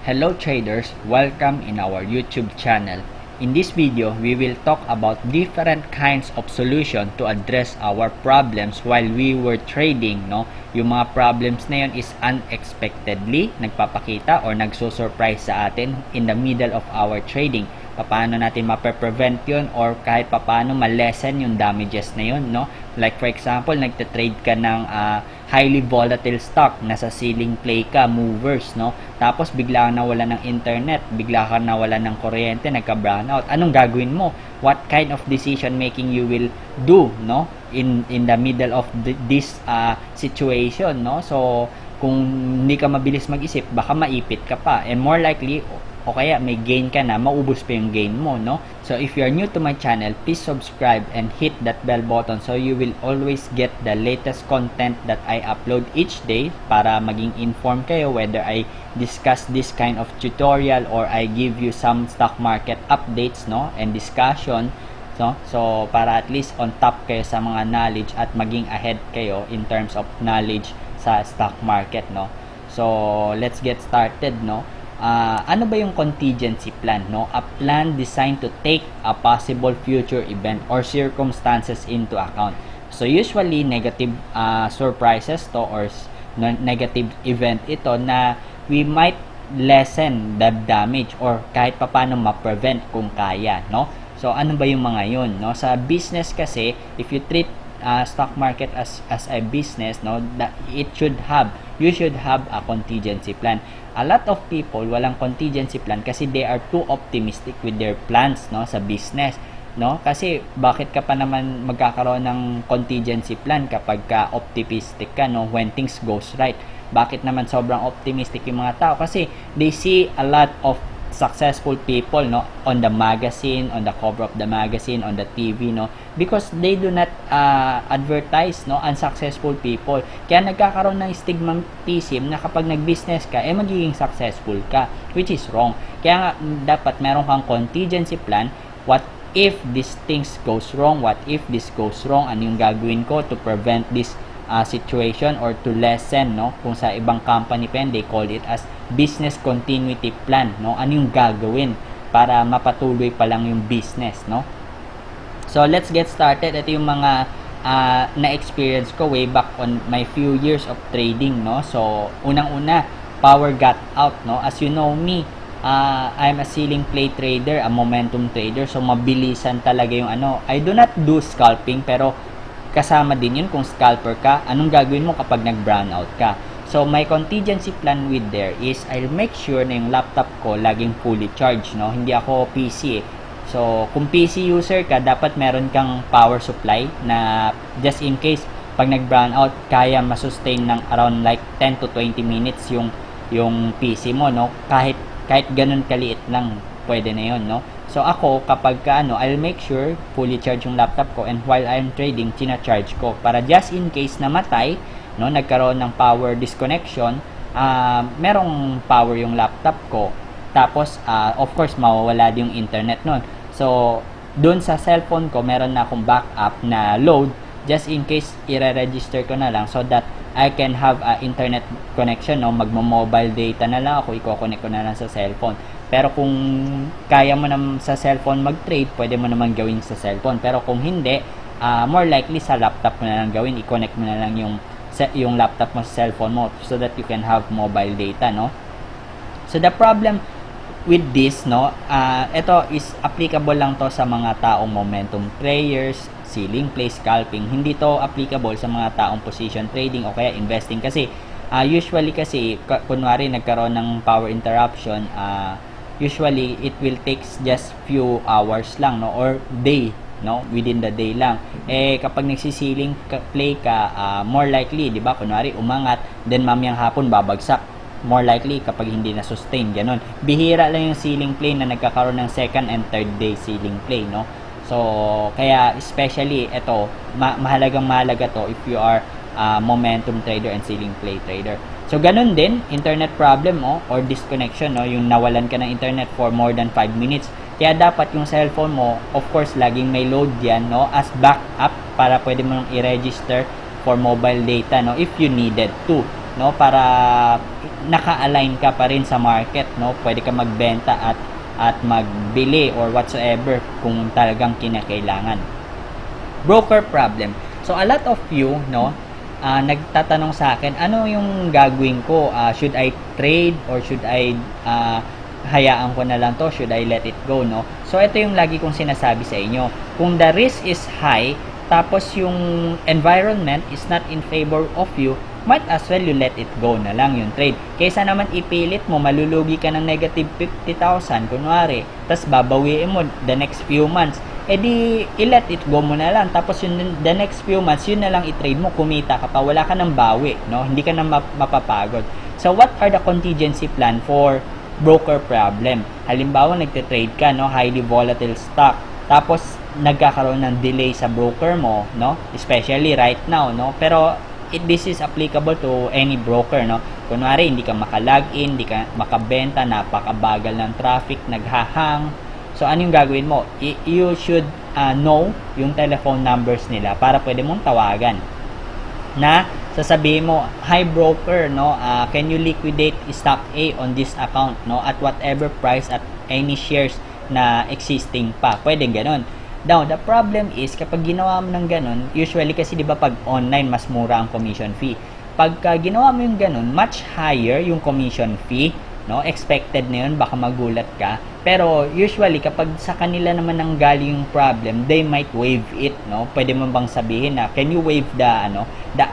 Hello traders, welcome in our YouTube channel. In this video, we will talk about different kinds of solution to address our problems while we were trading, no? Yung mga problems na yun is unexpectedly nagpapakita or nagsusurprise sa atin in the middle of our trading. Paano natin mape-prevent yun or kahit paano ma-lessen yung damages na yun, no? Like for example, nagte-trade ka ng highly volatile stock, nasa ceiling play ka, movers, no? Tapos bigla kang nawala ng internet, bigla kang nawala ng kuryente, nagka-brownout. Anong gagawin mo? What kind of decision making you will do, no? In the middle of this situation, no? So kung hindi ka mabilis mag-isip, baka maipit ka pa, and more likely o kaya may gain ka na, maubos pa yung gain mo, no? So if you are new to my channel, please subscribe and hit that bell button so you will always get the latest content that I upload each day para maging informed kayo whether I discuss this kind of tutorial or I give you some stock market updates, no? And discussion, no? So para at least on top kayo sa mga knowledge at maging ahead kayo in terms of knowledge sa stock market, no? So let's get started, no? Ano ba yung contingency plan, no? A plan designed to take a possible future event or circumstances into account. So usually negative surprises to or negative event ito na we might lessen the damage or kahit papaano ma-prevent kung kaya, no? So ano ba yung mga yun, no? Sa business kasi, if you treat stock market as a business, no, that you should have a contingency plan. A lot of people walang contingency plan kasi they are too optimistic with their plans, no, sa business, no? Kasi bakit ka pa naman magkakaroon ng contingency plan kapag ka optimistic ka, no, when things goes right? Bakit naman sobrang optimistic yung mga tao? Kasi they see a lot of successful people, no, on the magazine, on the cover of the magazine, on the TV, no, because they do not advertise, no, unsuccessful people. Kaya nagkakaroon ng stigmatism na kapag nag-business ka, magiging successful ka, which is wrong. Kaya nga, dapat meron kang contingency plan. What if these things goes wrong? What if this goes wrong? Ano yung gagawin ko to prevent this situation or to lessen, no? Kung sa ibang company pa yan, they call it as business continuity plan, no? Ano yung gagawin para mapatuloy pa lang yung business, no? So let's get started. Ito yung mga na-experience ko way back on my few years of trading, no? So unang-una, power got out, no? As you know me, I'm a ceiling play trader, a momentum trader, so mabilisan talaga yung ano. I do not do scalping, pero kasama din yun kung scalper ka. Anong gagawin mo kapag nag-brownout ka? So my contingency plan with there is I'll make sure na yung laptop ko laging fully charged, no? Hindi ako PC eh. So kung PC user ka, dapat meron kang power supply na just in case pag nag-brownout, kaya masustain ng around like 10 to 20 minutes yung PC mo, no? Kahit ganun kaliit lang, pwede na yun, no? So ako, kapag I'll make sure fully charge yung laptop ko, and while I'm trading, tina-charge ko para just in case namatay, no, nagkaroon ng power disconnection, merong power yung laptop ko. Tapos of course mawawala din yung internet nun. So doon sa cellphone ko, meron na akong backup na load just in case i-register ko na lang so that I can have a internet connection, no? Magmo-mobile data na lang ako, i-connect ko na lang sa cellphone. Pero kung kaya mo naman sa cellphone mag-trade, pwede mo naman gawin sa cellphone. Pero kung hindi, more likely sa laptop mo na lang gawin, i-connect mo na lang yung laptop mo sa cellphone mo so that you can have mobile data, no? So the problem with this, no, ito is applicable lang to sa mga taong momentum players, ceiling play, scalping. Hindi to applicable sa mga taong position trading o kaya investing kasi usually kasi kunwari nagkaroon ng power interruption, usually it will take just few hours lang, no, or day, no, within the day lang. Kapag nagsisiling play ka, more likely, di ba, kunwari umangat, then mamayang hapon babagsak, more likely kapag hindi na sustain, ganun. Bihira lang yung ceiling play na nagkakaroon ng second and third day ceiling play, no. So kaya especially ito, mahalaga to if you are momentum trader and ceiling play trader. So ganun din, internet problem, or disconnection, no, yung nawalan ka ng internet for more than 5 minutes. Kaya dapat yung cellphone mo, of course, laging may load yan, no, as backup para pwede mo nang i-register for mobile data, no, if you needed to. no, para naka-align ka pa rin sa market, no. Pwede ka magbenta at magbili or whatsoever kung talagang kinakailangan. Broker problem. So a lot of you, no, nagtatanong sa akin, ano yung gagawin ko? Should I trade or should I hayaan ko na lang to? Should I let it go, no? So ito yung lagi kong sinasabi sa inyo. Kung the risk is high, tapos yung environment is not in favor of you, might as well you let it go na lang yung trade. Kaysa naman ipilit mo, malulugi ka ng negative 50,000, kunwari, tapos babawiin mo the next few months, edi i-let it go mo na lang. Tapos yun, the next few months, yun na lang i-trade mo, kumita ka pa, wala ka ng bawi, no? Hindi ka na mapapagod. So what are the contingency plan for broker problem? Halimbawa, nagte-trade ka, no, highly volatile stock, tapos nagkakaroon ng delay sa broker mo, no, especially right now, no, pero this is applicable to any broker, no. Kunwari, hindi ka maka-login, hindi ka makabenta, napakabagal ng traffic, naghahang. So ano yung gagawin mo? You should know yung telephone numbers nila para pwede mong tawagan na sasabihin mo, hi broker, no, can you liquidate stock A on this account, no, at whatever price, at any shares na existing pa. Pwede ganon. Now, the problem is, kapag ginawa mo ng ganon, usually kasi di ba pag online, mas mura ang commission fee. Pagka ginawa mo yung ganon, much higher yung commission fee, no? Expected na yun, baka magulat ka. Pero usually, kapag sa kanila naman ang galing yung problem, they might waive it, no? Pwede mo bang sabihin na, can you waive the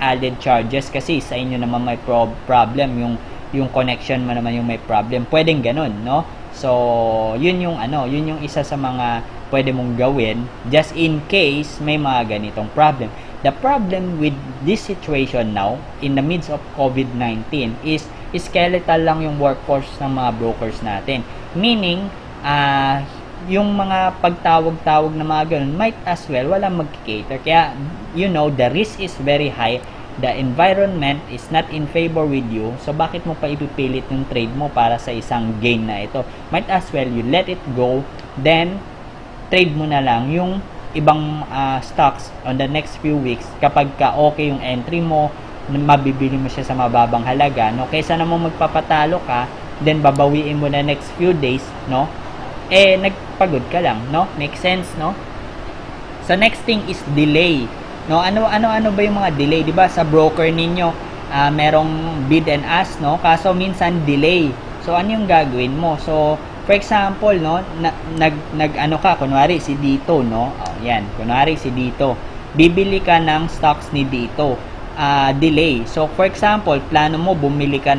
added charges? Kasi sa inyo naman may problem, yung connection mo naman yung may problem. Pwedeng ganon, no? So, yun yung isa sa mga pwede mong gawin just in case may mga ganitong problem. The problem with this situation now, in the midst of COVID-19, is skeletal lang yung workforce ng mga brokers natin. Meaning, yung mga pagtawag-tawag na mga ganun, might as well, walang mag-cater. Kaya, the risk is very high. The environment is not in favor with you. So, bakit mo pa ipipilit yung trade mo para sa isang gain na ito? Might as well, you let it go, then, trade mo na lang yung ibang stocks on the next few weeks kapag ka okay yung entry mo, mabibili mo siya sa mababang halaga, no? Kaysa naman magpapatalo ka, then babawiin mo na next few days, no? Nagpagod ka lang, no? Make sense, no? So next thing is delay, no? Ano ba yung mga delay, 'di ba? Sa broker ninyo, merong bid and ask, no? Kaso minsan delay. So ano yung gagawin mo? So for example, no, kunwari si Dito, no? Yan, kunwari si Dito. Bibili ka ng stocks ni Dito. Delay. So for example, plano mo bibili ka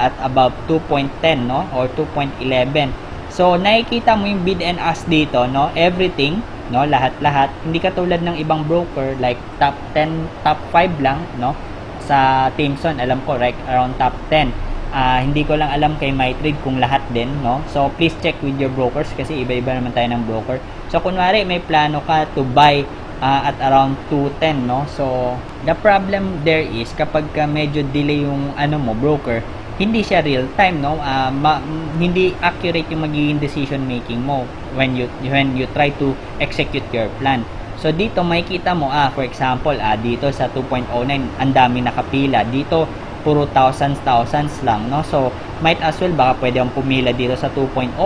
at above 2.10, no, or 2.11. So nakikita mo yung bid and ask dito, no? Everything, no, lahat. Hindi katulad ng ibang broker like top 10, top 5 lang, no? Sa Thomson, alam ko right around top 10. Hindi ko lang alam kay MyTrade kung lahat din, no? So, please check with your brokers kasi iba-iba naman tayo ng broker. So, kunwari, may plano ka to buy at around 210, no? So, the problem there is kapag medyo delay yung broker, hindi siya real time, no? Hindi accurate yung magiging decision making mo when you try to execute your plan. So, dito makikita mo, for example, dito sa 2.09, ang dami nakapila. Dito, puro thousands lang, no? So, might as well, baka pwede akong pumila dito sa 2.05,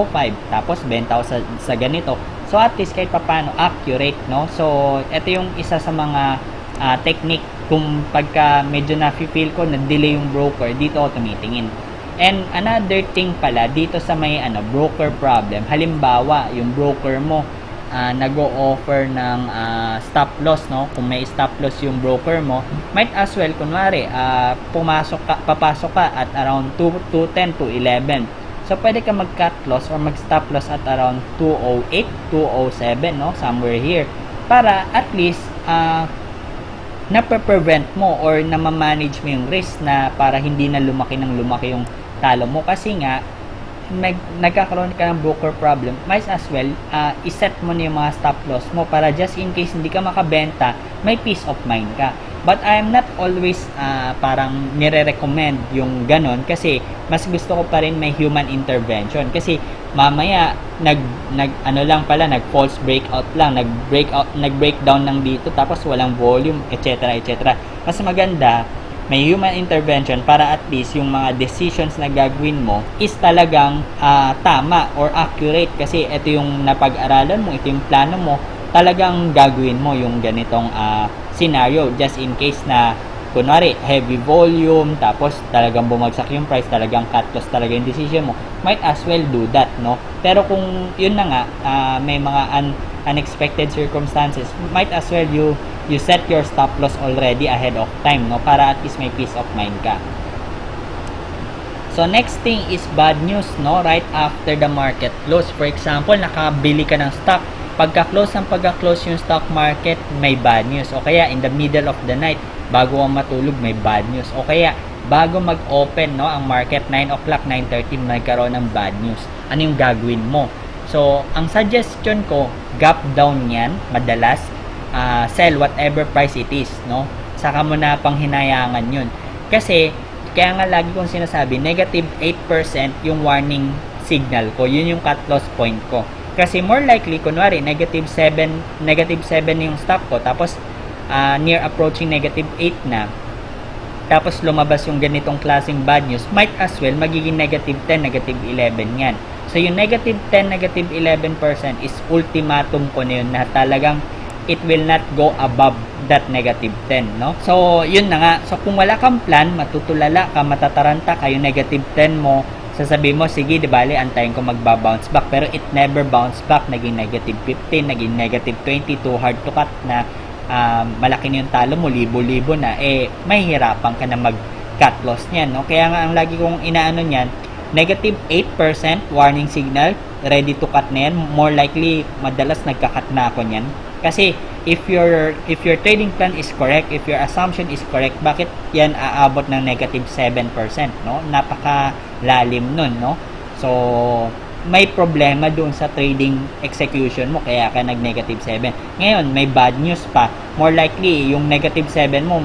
tapos benta sa ganito. So, at least kahit papano accurate, no? So, ito yung isa sa mga technique kung pagka medyo na-feel ko na delay yung broker, dito ako tumitingin. And another thing pala, dito sa may broker problem, halimbawa, yung broker mo, nag-o-offer ng stop loss, no? Kung may stop loss yung broker mo, might as well, kunwari, papasok ka at around 210 to 11. So, pwede ka mag-cut loss or mag-stop loss at around 208, 207, no? Somewhere here. Para at least, na-prevent mo or na-manage mo yung risk na para hindi na lumaki yung talo mo. Kasi nga, nagkakaroon ka ng broker problem, might as well iset mo na yung mga stop loss mo para just in case hindi ka makabenta, may peace of mind ka. But I am not always parang nire-recommend yung ganon kasi mas gusto ko pa rin may human intervention kasi mamaya nag false breakout lang, nag-breakdown lang dito tapos walang volume, etc. Mas maganda may human intervention para at least yung mga decisions na gagawin mo is talagang tama or accurate, kasi ito yung napag-aralan mo, ito yung plano mo, talagang gagawin mo yung ganitong scenario just in case na kunwari heavy volume tapos talagang bumagsak yung price, talagang cut loss talaga yung decision mo, might as well do that, no? Pero kung yun na nga, may mga unexpected circumstances, might as well you set your stop loss already ahead of time, no, para at least may peace of mind ka. So next thing is bad news, no, right after the market close. For example, nakabili ka ng stock, pagka-close yung stock market, may bad news. O kaya in the middle of the night, bago ka matulog, may bad news. O kaya bago mag-open, no, ang market 9 o'clock, 9:30, nagkaroon ng bad news. Ano yung gagawin mo? So ang suggestion ko, gap down yan madalas, sell whatever price it is, no? Saka mo na panghinayangan yun. Kasi kaya nga lagi kong sinasabi, negative 8% yung warning signal ko, yun yung cut loss point ko. Kasi more likely, kunwari, negative 7 yung stock ko, tapos near approaching negative 8 na, tapos lumabas yung ganitong klaseng bad news, might as well magiging negative 10, negative 11 yan. So yung negative 10, negative 11% is ultimatum ko na yun, na talagang it will not go above that negative 10, no? So yun na nga. So kung wala kang plan, matutulala ka, matataranta ka, yung negative 10 mo, sasabihin mo, sige, di bale, antayin ko magba-bounce back. Pero it never bounce back. Naging negative 15, naging negative 20, too hard to cut na, malaki na yung talo mo, libo-libo na, mahihirapan ka na mag-cut loss niyan, no? Kaya nga, ang lagi kong inaano niyan, negative 8% warning signal, ready to cut na yan. More likely, madalas nagka-cut na ako niyan. Kasi, if your trading plan is correct, if your assumption is correct, bakit yan aabot ng negative 7%, no? Napakalalim nun, no? So, may problema doon sa trading execution mo, kaya ka nag-negative 7. Ngayon, may bad news pa. More likely, yung negative 7 mo,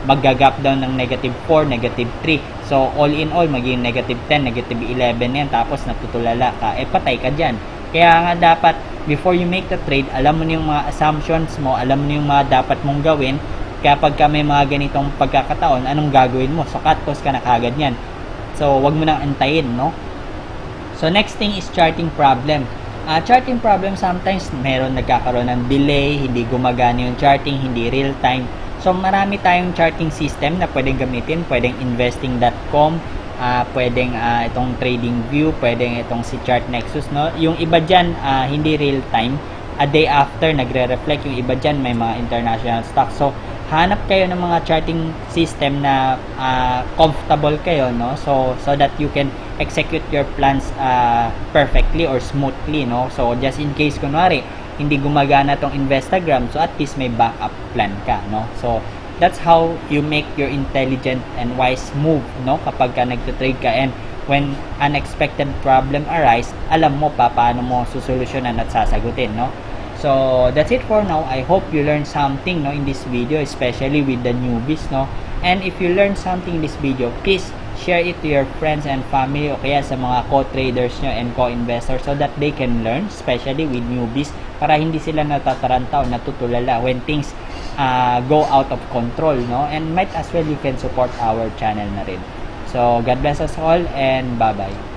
mag-gap down ng negative 4, negative 3. So, all in all, magiging negative 10, negative 11 yan, tapos natutulala ka. Patay ka dyan. Kaya nga dapat, before you make the trade, alam mo na yung mga assumptions mo, alam mo na yung mga dapat mong gawin. Kaya pagka may mga ganitong pagkakataon, anong gagawin mo? So, cut loss ka na kagad yan. So, wag mo nang antayin, no? So, next thing is charting problem. Charting problem, sometimes meron nagkakaroon ng delay, hindi gumagana yung charting, hindi real time. So, marami tayong charting system na pwedeng gamitin. Pwedeng investing.com, pwedeng itong TradingView, pwedeng itong si Chart Nexus, no? Yung iba dyan, hindi real time, a day after nagre-reflect. Yung iba dyan may mga international stocks. So hanap kayo ng mga charting system na comfortable kayo, no? So that you can execute your plans perfectly or smoothly, no? So just in case kunwari hindi gumagana tong Instagram, so at least may backup plan ka, no? So that's how you make your intelligent and wise move, no? Kapag ka nagte-trade ka, and when unexpected problem arise, alam mo pa paano mo susolusyonan at sasagutin, no? So that's it for now. I hope you learned something, no, in this video, especially with the newbies, no? And if you learned something in this video, please share it to your friends and family, o kaya sa mga co-traders nyo and co-investors, so that they can learn, especially with newbies, para hindi sila natataranta o natutulala when things go out of control, no? And might as well you can support our channel na rin. So God bless us all, and bye bye.